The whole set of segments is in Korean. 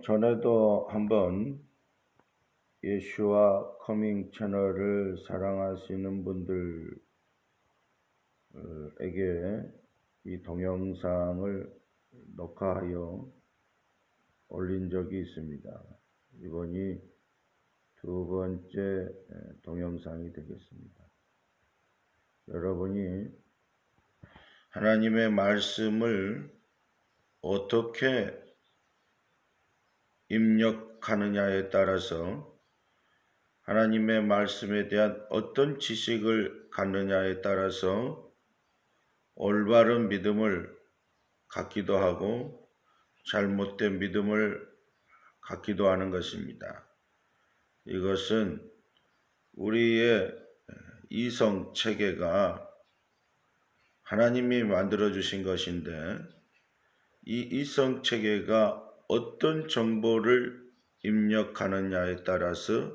전에도 한번 예슈와 커밍 채널을 사랑하시는 분들에게 이 동영상을 녹화하여 올린 적이 있습니다. 이번이 두 번째 동영상이 되겠습니다. 여러분이 하나님의 말씀을 어떻게 입력하느냐에 따라서 하나님의 말씀에 대한 어떤 지식을 갖느냐에 따라서 올바른 믿음을 갖기도 하고 잘못된 믿음을 갖기도 하는 것입니다. 이것은 우리의 이성 체계가 하나님이 만들어 주신 것인데 이 이성 체계가 어떤 정보를 입력하느냐에 따라서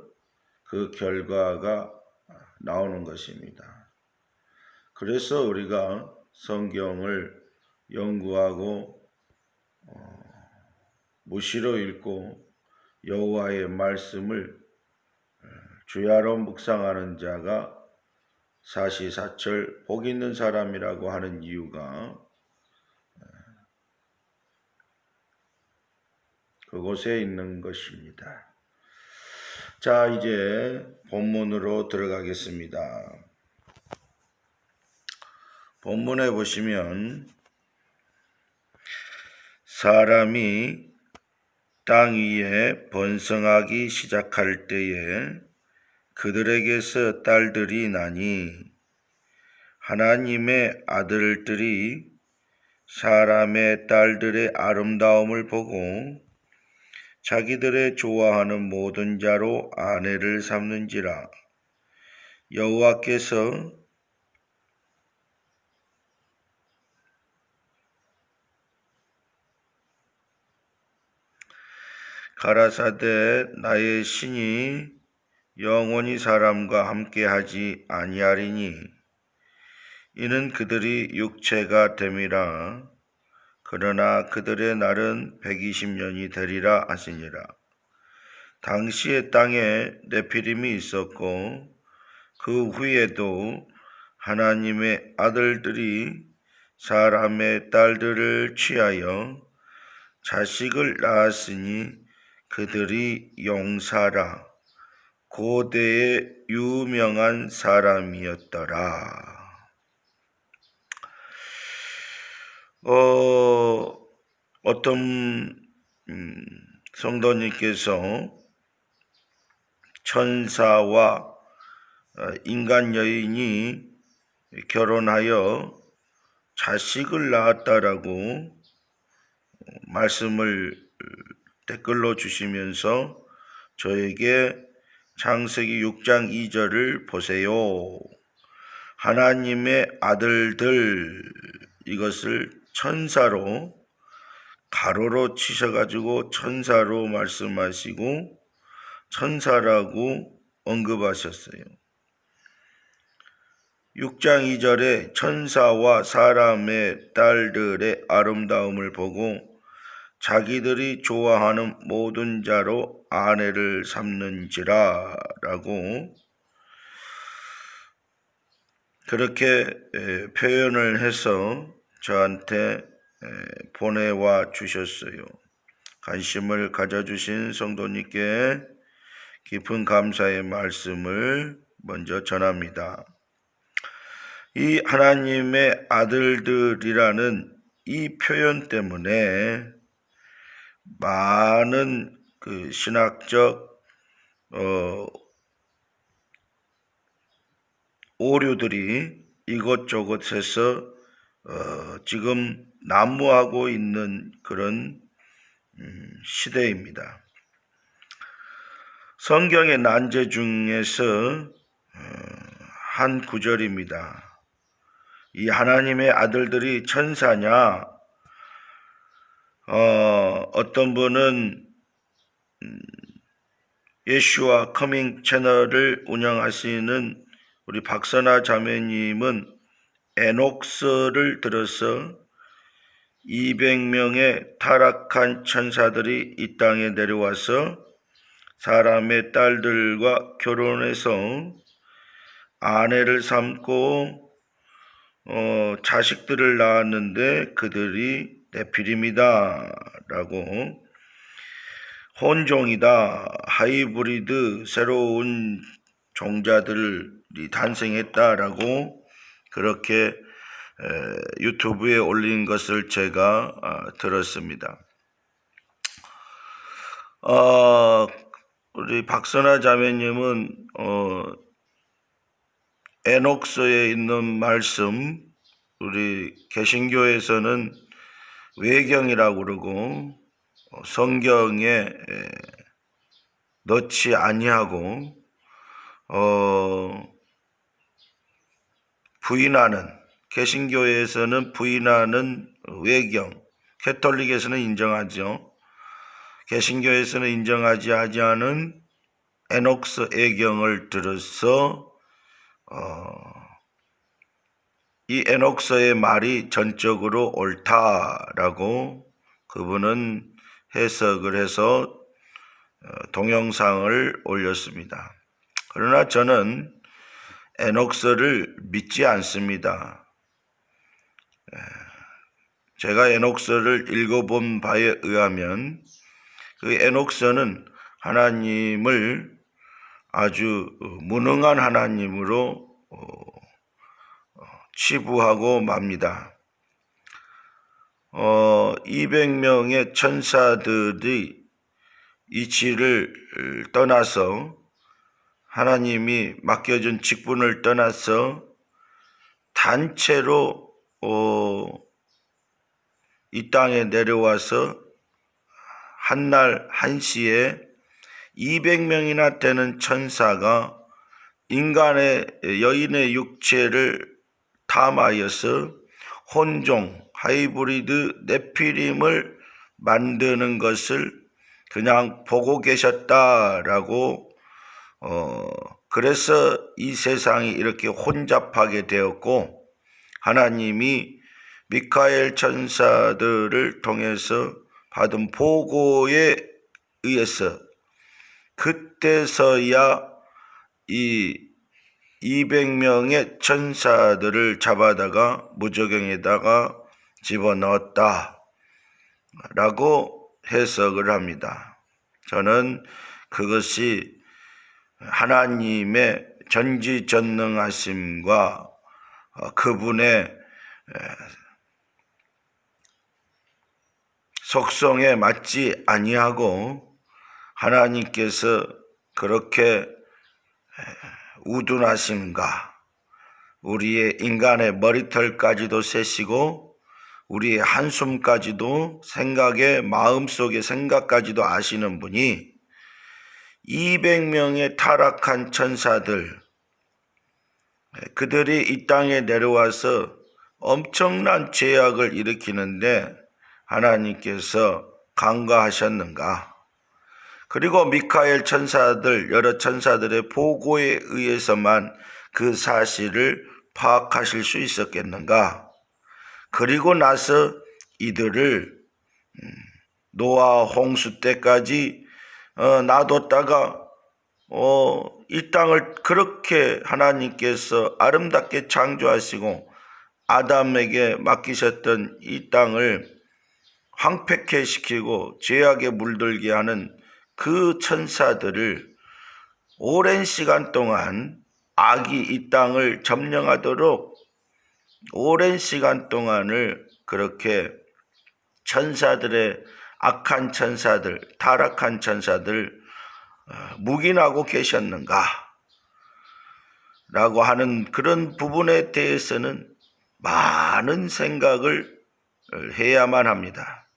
그 결과가 나오는 것입니다. 그래서 우리가 성경을 연구하고 무시로 읽고 여호와의 말씀을 주야로 묵상하는 자가 사시사철 복 있는 사람이라고 하는 이유가 그곳에 있는 것입니다. 자, 이제 본문으로 들어가겠습니다. 본문에 보시면 사람이 땅 위에 번성하기 시작할 때에 그들에게서 딸들이 나니 하나님의 아들들이 사람의 딸들의 아름다움을 보고 자기들의 좋아하는 모든 자로 아내를 삼는지라. 여호와께서 가라사대 나의 신이 영원히 사람과 함께하지 아니하리니 이는 그들이 육체가 됨이라. 그러나 그들의 날은 120년이 되리라 하시니라. 당시에 땅에 네피림이 있었고 그 후에도 하나님의 아들들이 사람의 딸들을 취하여 자식을 낳았으니 그들이 용사라. 고대의 유명한 사람이었더라. 어떤 성도님께서 천사와 인간 여인이 결혼하여 자식을 낳았다라고 말씀을 댓글로 주시면서 저에게 창세기 6장 2절을 보세요. 하나님의 아들들, 이것을 천사로 가로로 치셔가지고 천사로 말씀하시고 천사라고 언급하셨어요. 6장 2절에 천사와 사람의 딸들의 아름다움을 보고 자기들이 좋아하는 모든 자로 아내를 삼는지라 라고 그렇게 표현을 해서 저한테 보내와 주셨어요. 관심을 가져주신 성도님께 깊은 감사의 말씀을 먼저 전합니다. 이 하나님의 아들들이라는 이 표현 때문에 많은 그 신학적 오류들이 이곳저곳에서 지금 난무하고 있는 그런 시대입니다. 성경의 난제 중에서 한 구절입니다. 이 하나님의 아들들이 천사냐? 어떤 분은 예슈와 커밍 채널을 운영하시는 우리 박선아 자매님은 에녹스를 들어서 200명의 타락한 천사들이 이 땅에 내려와서 사람의 딸들과 결혼해서 아내를 삼고 자식들을 낳았는데 그들이 네피림이다 라고, 혼종이다, 하이브리드, 새로운 종자들이 탄생했다라고 그렇게 유튜브에 올린 것을 제가 들었습니다. 우리 박선아 자매님은 에녹서에 있는 말씀, 우리 개신교에서는 외경이라고 그러고 성경에 넣지 아니하고 부인하는, 개신교에서는 부인하는 외경, 캐톨릭에서는 인정하죠. 개신교에서는 인정하지 않은 에녹서 애경을 들어서 이 에녹서의 말이 전적으로 옳다라고 그분은 해석을 해서 동영상을 올렸습니다. 그러나 저는 에녹서를 믿지 않습니다. 제가 에녹서를 읽어본 바에 의하면 그 에녹서는 하나님을 아주 무능한 하나님으로 치부하고 맙니다. 200명의 천사들이 이치를 떠나서, 하나님이 맡겨준 직분을 떠나서 단체로 이 땅에 내려와서 한날 한시에 200명이나 되는 천사가 인간의 여인의 육체를 탐하여서 혼종, 하이브리드, 네피림을 만드는 것을 그냥 보고 계셨다라고, 그래서 이 세상이 이렇게 혼잡하게 되었고, 하나님이 미카엘 천사들을 통해서 받은 보고에 의해서 그때서야 이 200명의 천사들을 잡아다가 무저경에다가 집어넣었다 라고 해석을 합니다. 저는 그것이 하나님의 전지전능하심과 그분의 속성에 맞지 아니하고, 하나님께서 그렇게 우둔하신가, 우리의 인간의 머리털까지도 세시고 우리의 한숨까지도, 생각의 마음속의 생각까지도 아시는 분이 200명의 타락한 천사들, 그들이 이 땅에 내려와서 엄청난 죄악을 일으키는데 하나님께서 간과하셨는가? 그리고 미카엘 천사들, 여러 천사들의 보고에 의해서만 그 사실을 파악하실 수 있었겠는가? 그리고 나서 이들을 노아 홍수 때까지 놔뒀다가 이 땅을 그렇게 하나님께서 아름답게 창조하시고 아담에게 맡기셨던 이 땅을 황폐케 시키고 죄악에 물들게 하는 그 천사들을 오랜 시간 동안, 악이 이 땅을 점령하도록 오랜 시간 동안을 그렇게 천사들의, 악한 천사들, 타락한 천사들 묵인하고 계셨는가 라고 하는 그런 부분에 대해서는 많은 생각을 해야만 합니다.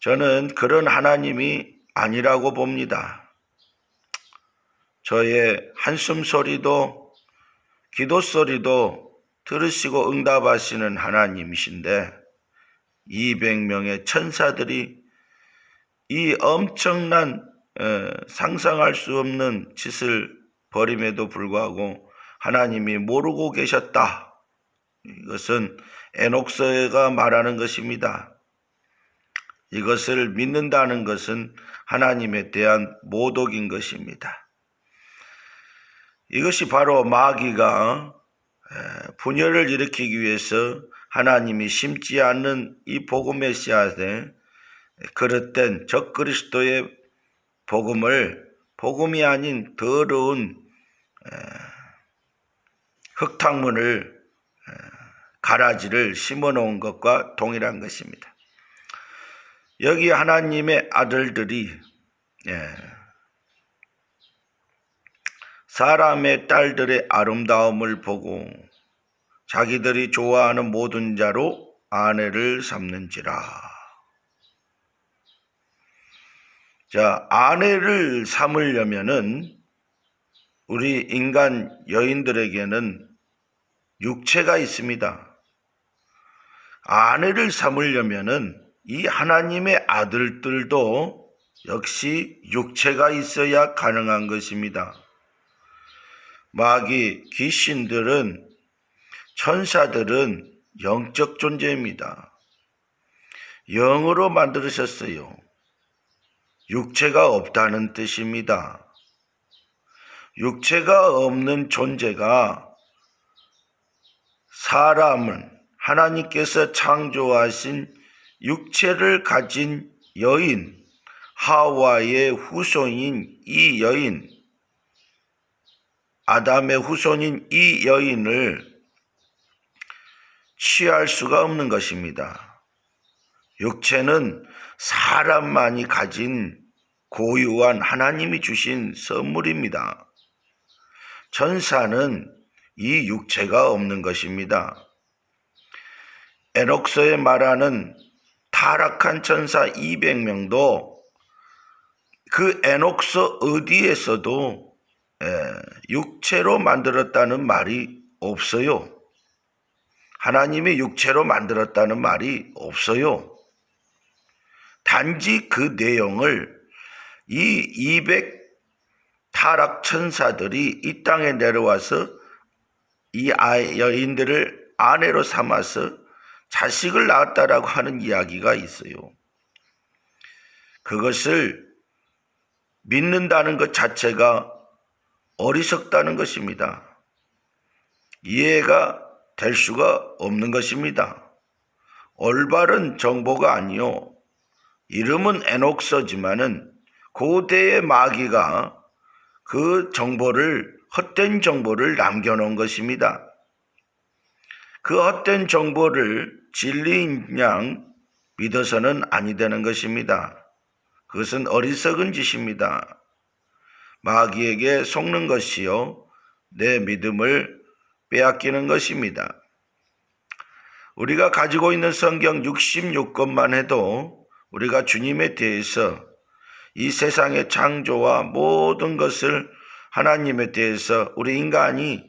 저는 그런 하나님이 아니라고 봅니다. 저의 한숨 소리도 기도 소리도 들으시고 응답하시는 하나님이신데 200명의 천사들이 이 엄청난 상상할 수 없는 짓을 벌임에도 불구하고 하나님이 모르고 계셨다. 이것은 에녹서가 말하는 것입니다. 이것을 믿는다는 것은 하나님에 대한 모독인 것입니다. 이것이 바로 마귀가 분열을 일으키기 위해서 하나님이 심지 않는 이 복음의 씨앗에 그릇된 적그리스도의 복음이 아닌 더러운 흙탕물을 가라지를 심어놓은 것과 동일한 것입니다. 여기 하나님의 아들들이 사람의 딸들의 아름다움을 보고 자기들이 좋아하는 모든 자로 아내를 삼는지라. 자, 아내를 삼으려면은 우리 인간 여인들에게는 육체가 있습니다. 아내를 삼으려면은 이 하나님의 아들들도 역시 육체가 있어야 가능한 것입니다. 마귀, 귀신들은, 천사들은 영적 존재입니다. 영으로 만들으셨어요. 육체가 없다는 뜻입니다. 육체가 없는 존재가 사람은 하나님께서 창조하신 육체를 가진 여인, 하와의 후손인 이 여인, 아담의 후손인 이 여인을 취할 수가 없는 것입니다. 육체는 사람만이 가진 고유한 하나님이 주신 선물입니다. 천사는 이 육체가 없는 것입니다. 에녹서에 말하는 타락한 천사 200명도 그 에녹서 어디에서도 육체로 만들었다는 말이 없어요. 하나님이 육체로 만들었다는 말이 없어요. 단지 그 내용을 이 200 타락 천사들이 이 땅에 내려와서 이 여인들을 아내로 삼아서 자식을 낳았다라고 하는 이야기가 있어요. 그것을 믿는다는 것 자체가 어리석다는 것입니다. 이해가 될 수가 없는 것입니다. 올바른 정보가 아니요. 이름은 에녹서지만은 고대의 마귀가 그 헛된 정보를 남겨놓은 것입니다. 그 헛된 정보를 진리인 양 믿어서는 아니 되는 것입니다. 그것은 어리석은 짓입니다. 마귀에게 속는 것이요, 내 믿음을 빼앗기는 것입니다. 우리가 가지고 있는 성경 66권만 해도 우리가 주님에 대해서 이 세상의 창조와 모든 것을 하나님에 대해서 우리 인간이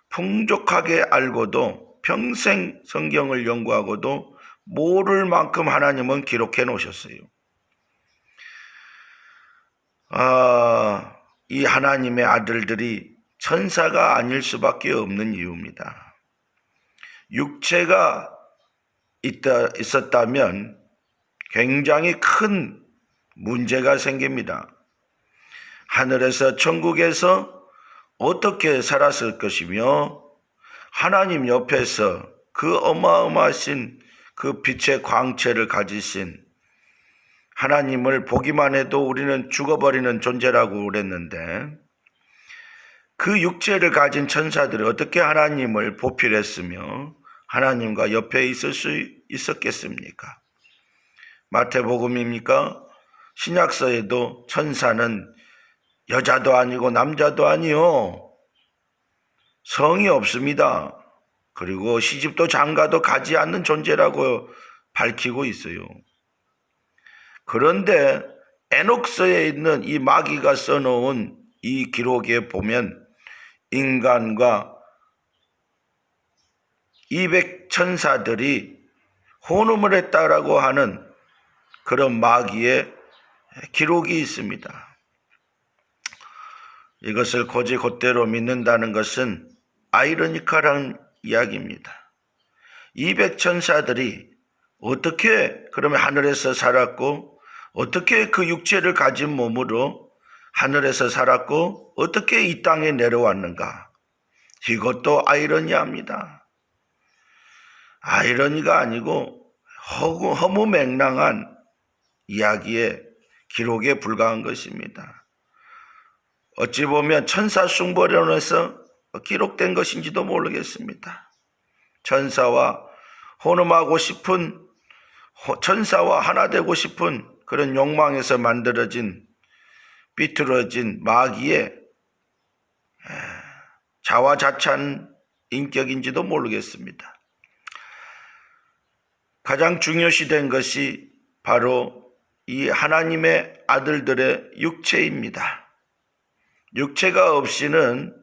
풍족하게 알고도 평생 성경을 연구하고도 모를 만큼 하나님은 기록해 놓으셨어요. 이 하나님의 아들들이 천사가 아닐 수밖에 없는 이유입니다. 육체가 있었다면 굉장히 큰 문제가 생깁니다. 하늘에서 천국에서 어떻게 살았을 것이며 하나님 옆에서 그 어마어마하신 그 빛의 광채를 가지신 하나님을 보기만 해도 우리는 죽어버리는 존재라고 그랬는데 그 육체를 가진 천사들이 어떻게 하나님을 보필했으며 하나님과 옆에 있을 수 있었겠습니까? 마태복음입니까? 신약서에도 천사는 여자도 아니고 남자도 아니요. 성이 없습니다. 그리고 시집도 장가도 가지 않는 존재라고 밝히고 있어요. 그런데 에녹서에 있는 이 마귀가 써놓은 이 기록에 보면 인간과 200 천사들이 혼음을 했다라고 하는 그런 마귀의 기록이 있습니다. 이것을 곧대로 믿는다는 것은 아이러니컬한 이야기입니다. 200천사들이 어떻게 그러면 하늘에서 살았고, 어떻게 그 육체를 가진 몸으로 하늘에서 살았고, 어떻게 이 땅에 내려왔는가? 이것도 아이러니합니다. 아이러니가 아니고 허무맹랑한 이야기에 기록에 불과한 것입니다. 어찌 보면 천사 숭배론에서 기록된 것인지도 모르겠습니다. 천사와 혼음하고 싶은, 천사와 하나 되고 싶은 그런 욕망에서 만들어진 삐뚤어진 마귀의 자화자찬 인격인지도 모르겠습니다. 가장 중요시된 것이 바로 이 하나님의 아들들의 육체입니다. 육체가 없이는,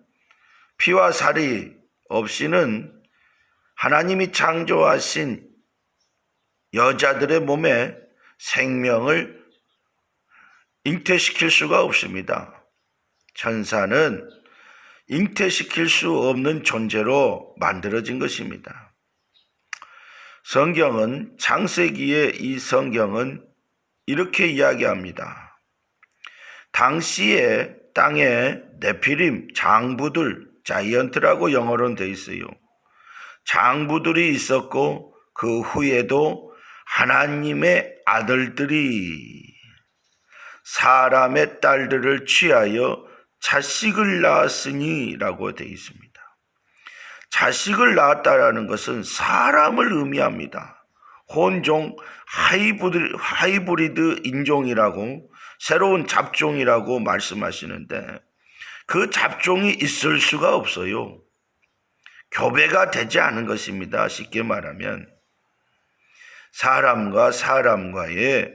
피와 살이 없이는 하나님이 창조하신 여자들의 몸에 생명을 잉태시킬 수가 없습니다. 천사는 잉태시킬 수 없는 존재로 만들어진 것입니다. 성경은, 창세기의 이 성경은 이렇게 이야기합니다. 당시에 땅에 네피림, 장부들, 자이언트라고 영어로는 되어 있어요. 장부들이 있었고, 그 후에도 하나님의 아들들이 사람의 딸들을 취하여 자식을 낳았으니 라고 되어 있습니다. 자식을 낳았다라는 것은 사람을 의미합니다. 혼종, 하이브리드 인종이라고, 새로운 잡종이라고 말씀하시는데, 그 잡종이 있을 수가 없어요. 교배가 되지 않은 것입니다. 쉽게 말하면 사람과 사람과의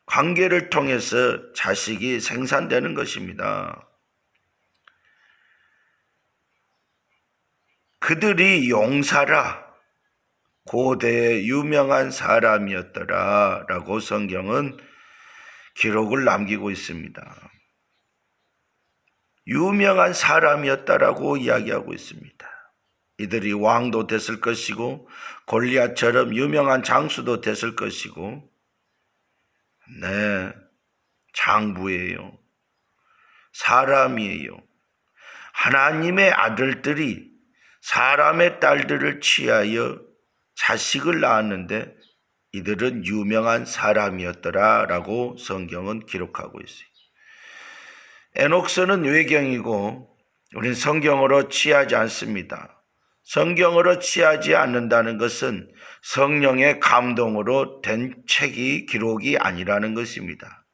관계를 통해서 자식이 생산되는 것입니다. 그들이 용사라, 고대의 유명한 사람이었더라 라고 성경은 기록을 남기고 있습니다. 유명한 사람이었다라고 이야기하고 있습니다. 이들이 왕도 됐을 것이고, 골리앗처럼 유명한 장수도 됐을 것이고, 네, 장부예요. 사람이에요. 하나님의 아들들이 사람의 딸들을 취하여 자식을 낳았는데 이들은 유명한 사람이었더라라고 성경은 기록하고 있어요. 에녹스는 외경이고 우린 성경으로 취하지 않습니다. 성경으로 취하지 않는다는 것은 성령의 감동으로 된 책이, 기록이 아니라는 것입니다.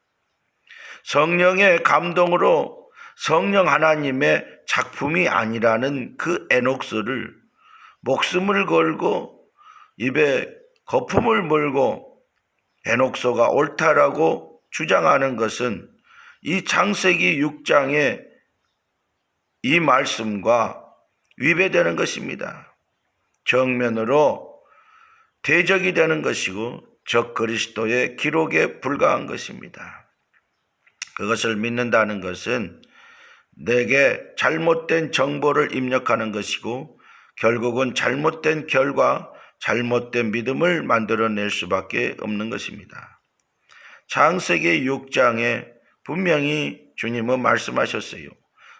성령의 감동으로 성령 하나님의 작품이 아니라는 그 에녹스를 목숨을 걸고 입에 거품을 물고 에녹스가 옳다라고 주장하는 것은 이 창세기 6장의 이 말씀과 위배되는 것입니다. 정면으로 대적이 되는 것이고 적 그리스도의 기록에 불과한 것입니다. 그것을 믿는다는 것은 내게 잘못된 정보를 입력하는 것이고 결국은 잘못된 결과, 잘못된 믿음을 만들어낼 수밖에 없는 것입니다. 창세기 6장에 분명히 주님은 말씀하셨어요.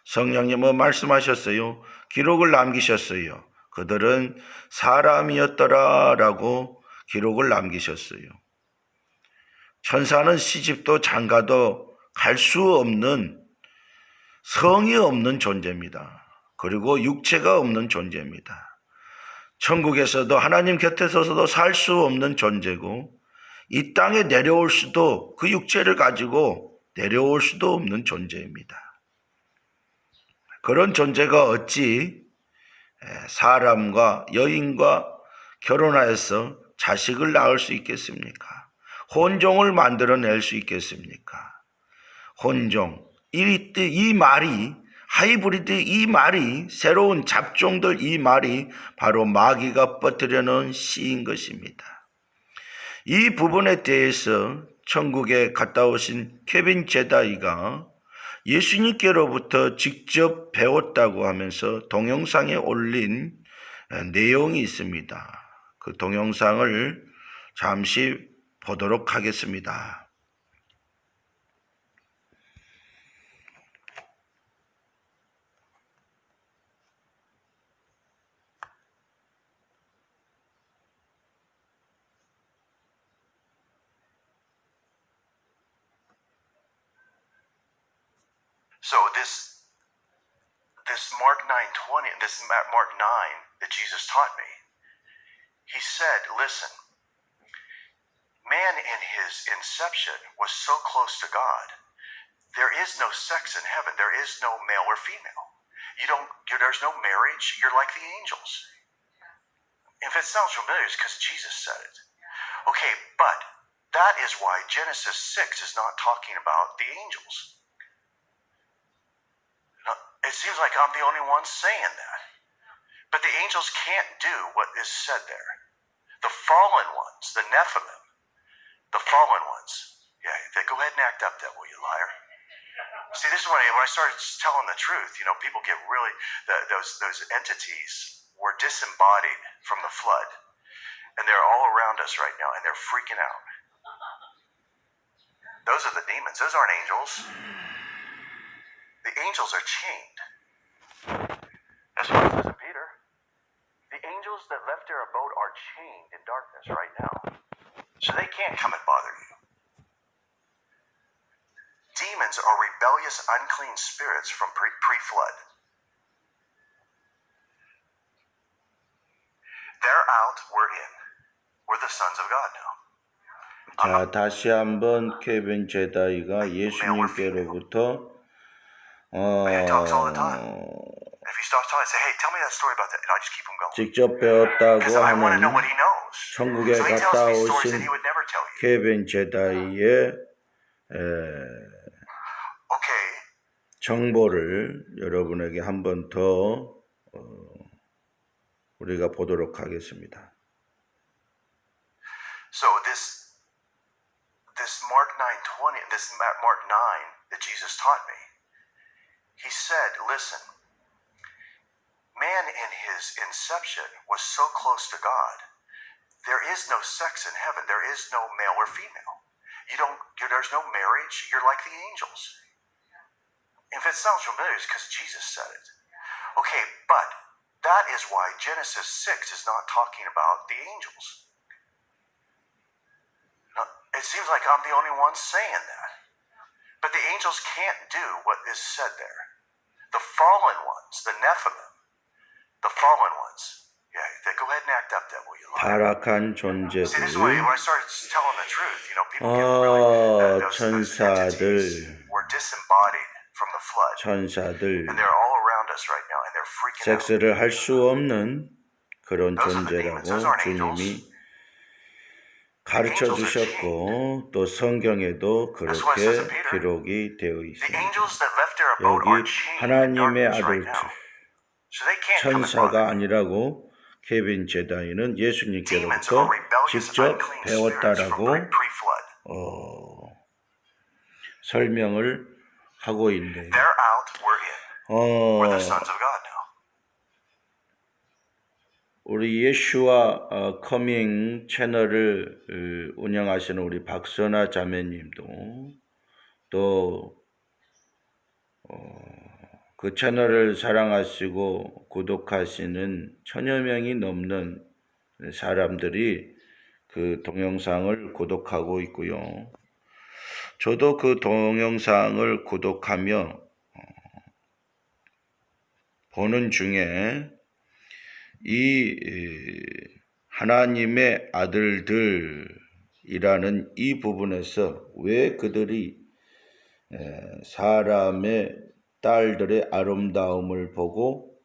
성령님은 말씀하셨어요. 기록을 남기셨어요. 그들은 사람이었더라라고 기록을 남기셨어요. 천사는 시집도 장가도 갈 수 없는, 성이 없는 존재입니다. 그리고 육체가 없는 존재입니다. 천국에서도 하나님 곁에 서서도 살 수 없는 존재고, 이 땅에 내려올 수도, 그 육체를 가지고 내려올 수도 없는 존재입니다. 그런 존재가 어찌 사람과 여인과 결혼하여서 자식을 낳을 수 있겠습니까? 혼종을 만들어낼 수 있겠습니까? 혼종, 이 말이, 하이브리드 이 말이, 새로운 잡종들 이 말이 바로 마귀가 퍼뜨려 놓은 시인 것입니다. 이 부분에 대해서 천국에 갔다 오신 케빈 제다이가 예수님께로부터 직접 배웠다고 하면서 동영상에 올린 내용이 있습니다. 그 동영상을 잠시 보도록 하겠습니다. So this Mark 9:20, this Mark 9 that Jesus taught me, he said, listen, man in his inception was so close to God. There is no sex in heaven. There is no male or female. There's no marriage. You're like the angels. If it sounds familiar, it's because Jesus said it. Okay, but that is why Genesis 6 is not talking about the angels. It seems like I'm the only one saying that. But the angels can't do what is said there. The fallen ones, the Nephilim, the fallen ones. Yeah, go ahead and act up then, will you, liar? See, this is when I started telling the truth, people get really, those entities were disembodied from the flood. And they're all around us right now, and they're freaking out. Those are the demons. Those aren't angels. The angels are chained. That's what it says in Peter. The angels that left their abode are chained in darkness right now. So they can't come and bother you. Demons are rebellious, unclean spirits from pre-flood. They're out, we're in. We're the sons of God now. 자, 다시 한번 케빈 제다이가 예수님께로부터 If he starts talking, I say, hey, tell me that story about that. And I just keep him going. 직접 배웠다고 Because I want to know 하는 what he knows. 천국에 So he tells 갔다 me stories that 오신 he would never tell you. 케빈 제다이의 Okay. 정보를 여러분에게 한 번 더 우리가 보도록 하겠습니다. So this Mark 9:20, this Mark 9 that Jesus taught me, he said, listen, man in his inception was so close to God. There is no sex in heaven. There is no male or female. There's no marriage. You're like the angels. If it sounds familiar, it's because Jesus said it. Okay, but that is why Genesis 6 is not talking about the angels. It seems like I'm the only one saying that. But the angels can't do what is said there. The fallen ones, the Nephilim, the fallen ones. Yeah, go ahead and act up then, will you? 타락한 See, this is 존재들, when I started telling the truth. People get really, those 천사들, entities were disembodied from the flood. 천사들, And they're all around us right now, and they're freaking out. 섹스를 할 수 없는 그런 존재라고 주님이 가르쳐 주셨고 또 성경에도 그렇게 기록이 되어 있습니다. 여기 하나님의 아들들, 천사가 아니라고 케빈 제다이는 예수님께로부터 직접 배웠다라고 설명을 하고 있네요. 우리 예슈와 커밍 채널을 운영하시는 우리 박선아 자매님도 또 그 채널을 사랑하시고 구독하시는 1000여 명이 넘는 사람들이 그 동영상을 구독하고 있고요. 저도 그 동영상을 구독하며 보는 중에 이 하나님의 아들들이라는 이 부분에서 왜 그들이 사람의 딸들의 아름다움을 보고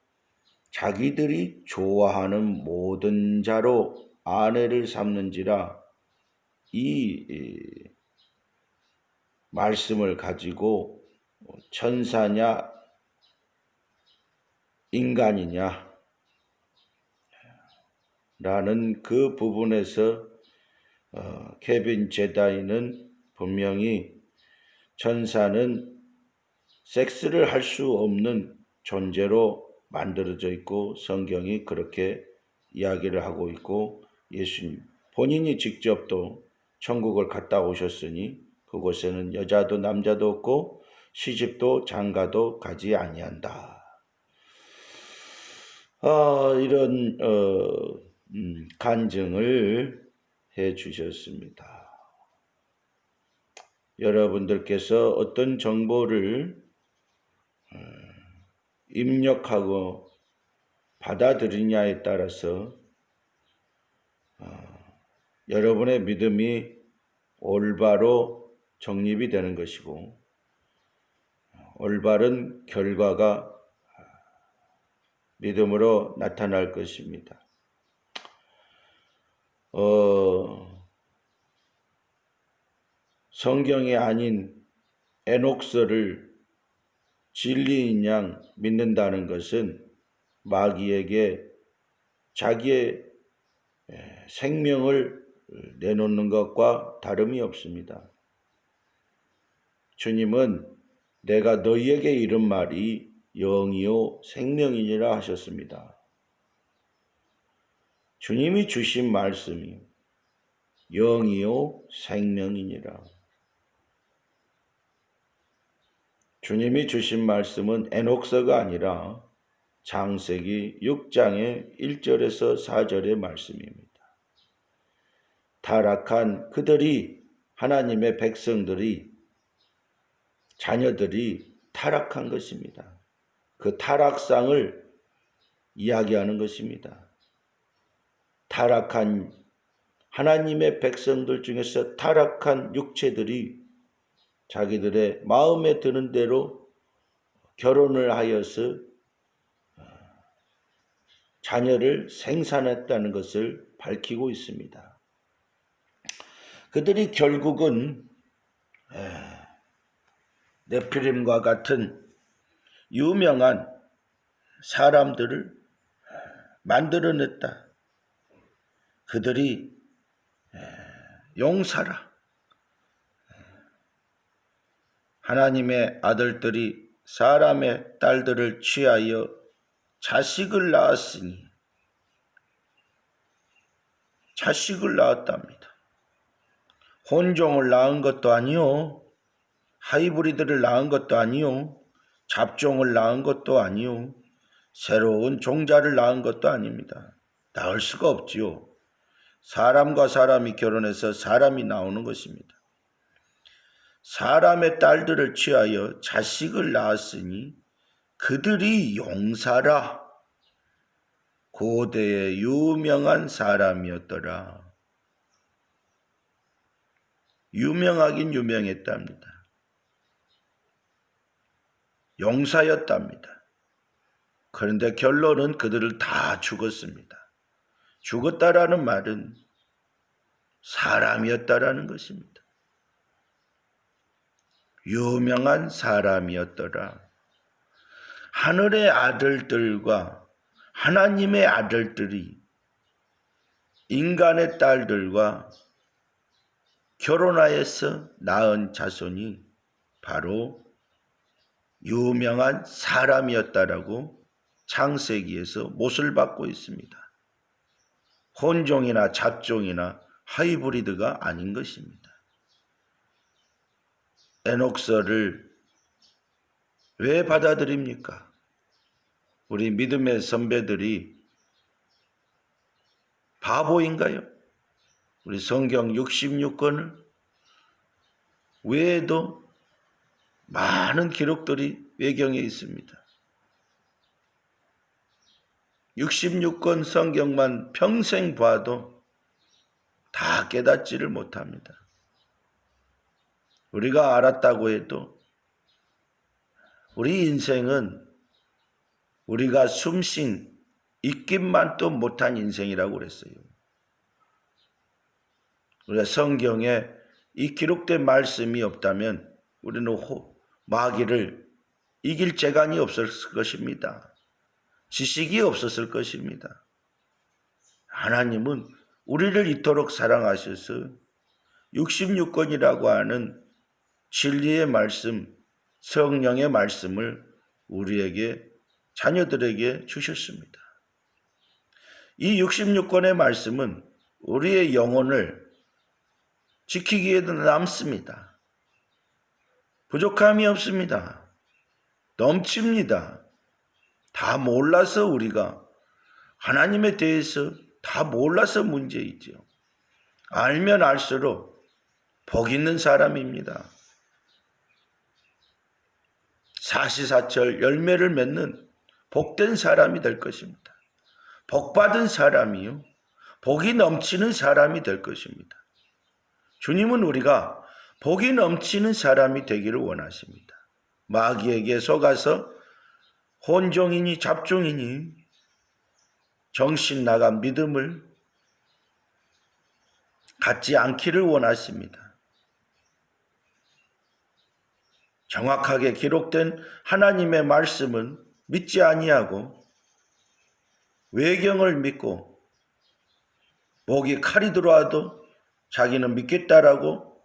자기들이 좋아하는 모든 자로 아내를 삼는지라 이 말씀을 가지고 천사냐 인간이냐 라는 그 부분에서 케빈 제다이는 분명히 천사는 섹스를 할 수 없는 존재로 만들어져 있고 성경이 그렇게 이야기를 하고 있고 예수님 본인이 직접 또 천국을 갔다 오셨으니 그곳에는 여자도 남자도 없고 시집도 장가도 가지 아니한다. 이런 간증을 해 주셨습니다. 여러분들께서 어떤 정보를 입력하고 받아들이냐에 따라서 여러분의 믿음이 올바로 정립이 되는 것이고 올바른 결과가 믿음으로 나타날 것입니다. 성경이 아닌 에녹서를 진리인 양 믿는다는 것은 마귀에게 자기의 생명을 내놓는 것과 다름이 없습니다. 주님은 내가 너희에게 이른 말이 영이요 생명이니라 하셨습니다. 주님이 주신 말씀이 영이요 생명이니라. 주님이 주신 말씀은 에녹서가 아니라 창세기 6장의 1절에서 4절의 말씀입니다. 타락한 그들이 하나님의 백성들이 자녀들이 타락한 것입니다. 그 타락상을 이야기하는 것입니다. 타락한 하나님의 백성들 중에서 타락한 육체들이 자기들의 마음에 드는 대로 결혼을 하여서 자녀를 생산했다는 것을 밝히고 있습니다. 그들이 결국은 네피림과 같은 유명한 사람들을 만들어냈다. 그들이 용사라. 하나님의 아들들이 사람의 딸들을 취하여 자식을 낳았으니 자식을 낳았답니다. 혼종을 낳은 것도 아니요, 하이브리드를 낳은 것도 아니요, 잡종을 낳은 것도 아니요, 새로운 종자를 낳은 것도 아닙니다. 낳을 수가 없지요. 사람과 사람이 결혼해서 사람이 나오는 것입니다. 사람의 딸들을 취하여 자식을 낳았으니 그들이 용사라. 고대의 유명한 사람이었더라. 유명하긴 유명했답니다. 용사였답니다. 그런데 결론은 그들을 다 죽었습니다. 죽었다라는 말은 사람이었다라는 것입니다. 유명한 사람이었더라. 하늘의 아들들과 하나님의 아들들이 인간의 딸들과 결혼하여서 낳은 자손이 바로 유명한 사람이었다라고 창세기에서 못을 받고 있습니다. 혼종이나 잡종이나 하이브리드가 아닌 것입니다. 에녹서를 왜 받아들입니까? 우리 믿음의 선배들이 바보인가요? 우리 성경 66권을 외에도 많은 기록들이 외경에 있습니다. 66권 성경만 평생 봐도 다 깨닫지를 못합니다. 우리가 알았다고 해도 우리 인생은 우리가 숨쉰 있기만도 못한 인생이라고 그랬어요. 우리가 성경에 이 기록된 말씀이 없다면 우리는 마귀를 이길 재간이 없었을 것입니다. 지식이 없었을 것입니다. 하나님은 우리를 이토록 사랑하셔서 66권이라고 하는 진리의 말씀, 성령의 말씀을 우리에게 자녀들에게 주셨습니다. 이 66권의 말씀은 우리의 영혼을 지키기에도 남습니다. 부족함이 없습니다. 넘칩니다. 다 몰라서 우리가 하나님에 대해서 다 몰라서 문제이죠. 알면 알수록 복 있는 사람입니다. 사시사철 열매를 맺는 복된 사람이 될 것입니다. 복받은 사람이요. 복이 넘치는 사람이 될 것입니다. 주님은 우리가 복이 넘치는 사람이 되기를 원하십니다. 마귀에게 속아서 혼종이니 잡종이니 정신 나간 믿음을 갖지 않기를 원하십니다. 정확하게 기록된 하나님의 말씀은 믿지 아니하고 외경을 믿고 목이 칼이 들어와도 자기는 믿겠다라고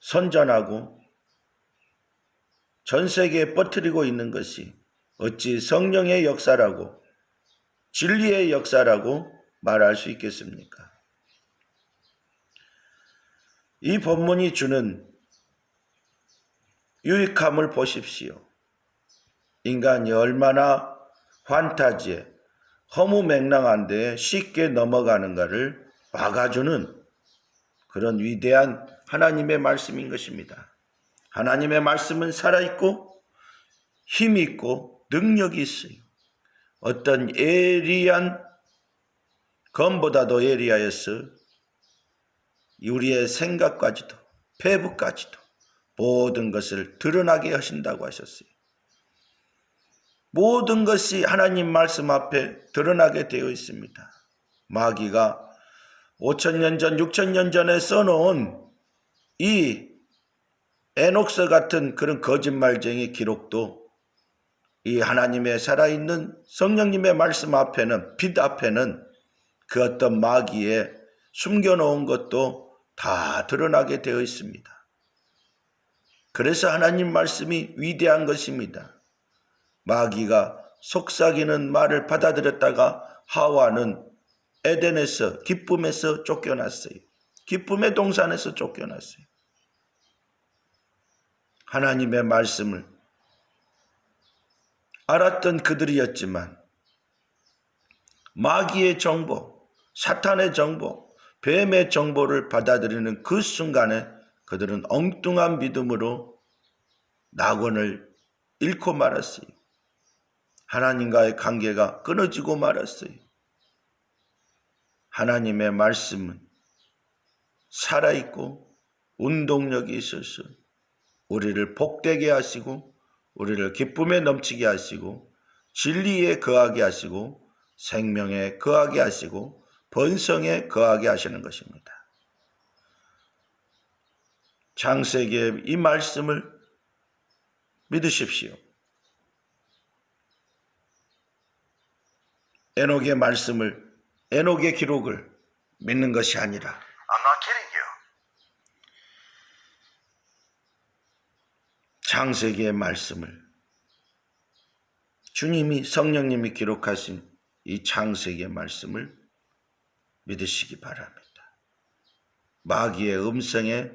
선전하고 전 세계에 퍼뜨리고 있는 것이 어찌 성령의 역사라고 진리의 역사라고 말할 수 있겠습니까? 이 본문이 주는 유익함을 보십시오. 인간이 얼마나 환타지에 허무맹랑한 데에 쉽게 넘어가는가를 막아주는 그런 위대한 하나님의 말씀인 것입니다. 하나님의 말씀은 살아있고 힘이 있고 능력이 있어요. 어떤 예리한 검보다도 예리하여서 우리의 생각까지도 폐부까지도 모든 것을 드러나게 하신다고 하셨어요. 모든 것이 하나님 말씀 앞에 드러나게 되어 있습니다. 마귀가 5,000년 전, 6,000년 전에 써놓은 이 에녹서 같은 그런 거짓말쟁이 기록도 이 하나님의 살아있는 성령님의 말씀 앞에는, 빛 앞에는 그 어떤 마귀에 숨겨놓은 것도 다 드러나게 되어 있습니다. 그래서 하나님 말씀이 위대한 것입니다. 마귀가 속삭이는 말을 받아들였다가 하와는 에덴에서 기쁨에서 쫓겨났어요. 기쁨의 동산에서 쫓겨났어요. 하나님의 말씀을 알았던 그들이었지만 마귀의 정보, 사탄의 정보, 뱀의 정보를 받아들이는 그 순간에 그들은 엉뚱한 믿음으로 낙원을 잃고 말았어요. 하나님과의 관계가 끊어지고 말았어요. 하나님의 말씀은 살아있고 운동력이 있어서 우리를 복되게 하시고 우리를 기쁨에 넘치게 하시고 진리에 거하게 하시고 생명에 거하게 하시고 번성에 거하게 하시는 것입니다. 창세기의 이 말씀을 믿으십시오. 에녹의 말씀을, 에녹의 기록을 믿는 것이 아니라 I'm not kidding you. 창세기의 말씀을, 주님이 성령님이 기록하신 이 창세기의 말씀을 믿으시기 바랍니다. 마귀의 음성에